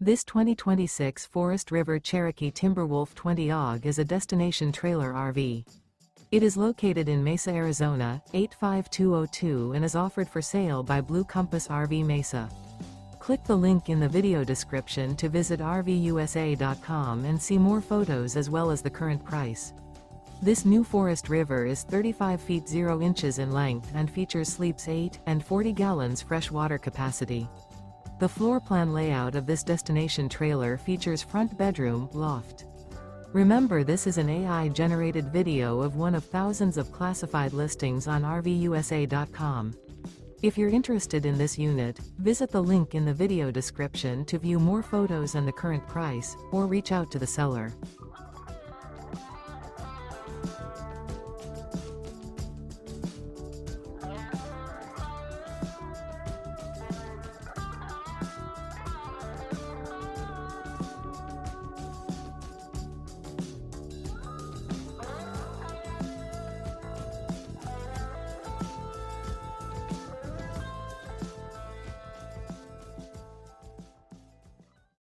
This 2026 Forest River Cherokee Timberwolf 20 AUG is a destination trailer RV. It is located in Mesa, Arizona, 85202 and is offered for sale by Blue Compass RV Mesa. Click the link in the video description to visit RVUSA.com and see more photos as well as the current price. This new Forest River is 35 feet 0 inches in length and features sleeps 8 and 40 gallons fresh water capacity. The floor plan layout of this destination trailer features front bedroom, loft. Remember, this is an AI-generated video of one of thousands of classified listings on RVUSA.com. If you're interested in this unit, visit the link in the video description to view more photos and the current price, or reach out to the seller.